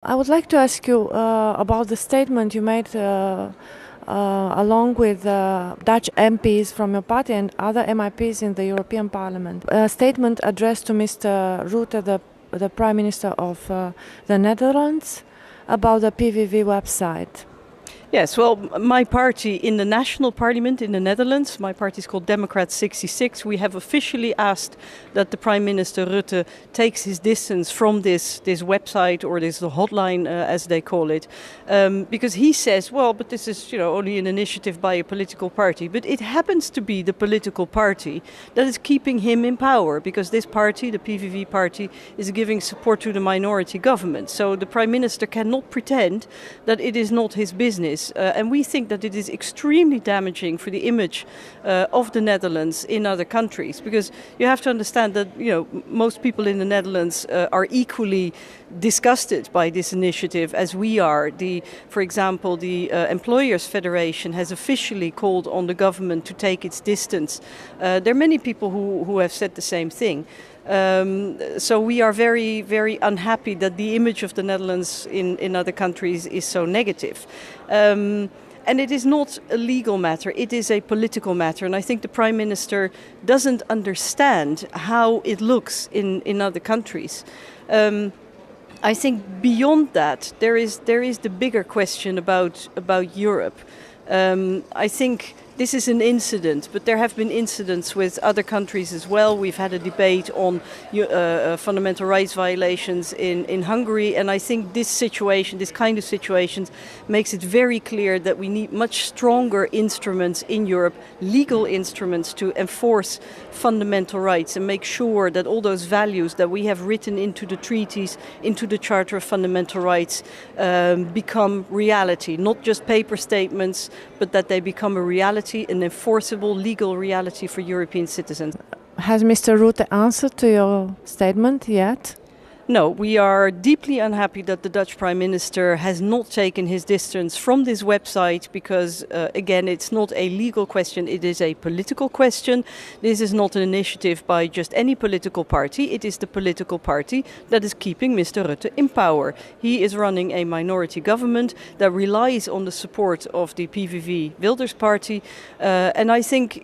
I would like to ask you about the statement you made along with Dutch MPs from your party and other MIPs in the European Parliament. A statement addressed to Mr. Rutte, the Prime Minister of the Netherlands, about the PVV website. Yes, well, my party in the national parliament in the Netherlands, my party is called Democrat 66, we have officially asked that the Prime Minister Rutte takes his distance from this website, or this hotline as they call it, because he says, well, but this is only an initiative by a political party. But it happens to be the political party that is keeping him in power, because this party, the PVV party, is giving support to the minority government. So the Prime Minister cannot pretend that it is not his business. And we think that it is extremely damaging for the image of the Netherlands in other countries, because you have to understand that most people in the Netherlands are equally disgusted by this initiative as we are. For example, the Employers Federation has officially called on the government to take its distance. There are many people who have said the same thing. So we are very, very unhappy that the image of the Netherlands in other countries is so negative. And it is not a legal matter, it is a political matter. And I think the Prime Minister doesn't understand how it looks in other countries. I think beyond that, there is the bigger question about Europe. I think this is an incident, but there have been incidents with other countries as well. We've had a debate on fundamental rights violations in Hungary, and I think this kind of situations, makes it very clear that we need much stronger instruments in Europe, legal instruments to enforce fundamental rights and make sure that all those values that we have written into the treaties, into the Charter of Fundamental Rights, become reality, not just paper statements, but that they become a reality, an enforceable legal reality for European citizens. Has Mr. Rutte answered to your statement yet? No, we are deeply unhappy that the Dutch Prime Minister has not taken his distance from this website because, again, it's not a legal question, it is a political question. This is not an initiative by just any political party, it is the political party that is keeping Mr. Rutte in power. He is running a minority government that relies on the support of the PVV Wilders party, and I think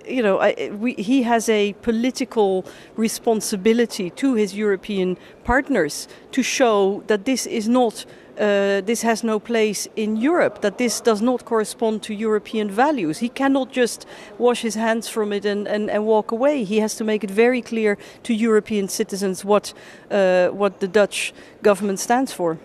he has a political responsibility to his European partners to show that this has no place in Europe, that this does not correspond to European values. He cannot just wash his hands from it and walk away. He has to make it very clear to European citizens what the Dutch government stands for.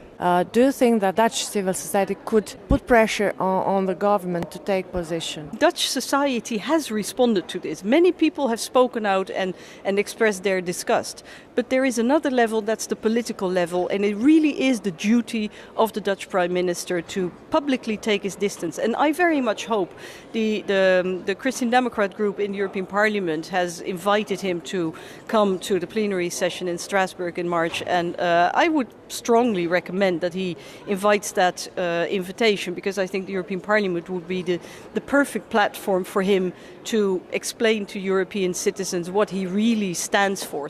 Do you think that Dutch civil society could put pressure on the government to take position? Dutch society has responded to this. Many people have spoken out and expressed their disgust. But there is another level, that's the political level, and it really is the duty of the Dutch Prime Minister to publicly take his distance. And I very much hope the Christian Democrat group in the European Parliament has invited him to come to the plenary session in Strasbourg in March, and I would strongly recommend that he invites that invitation, because I think the European Parliament would be the perfect platform for him to explain to European citizens what he really stands for.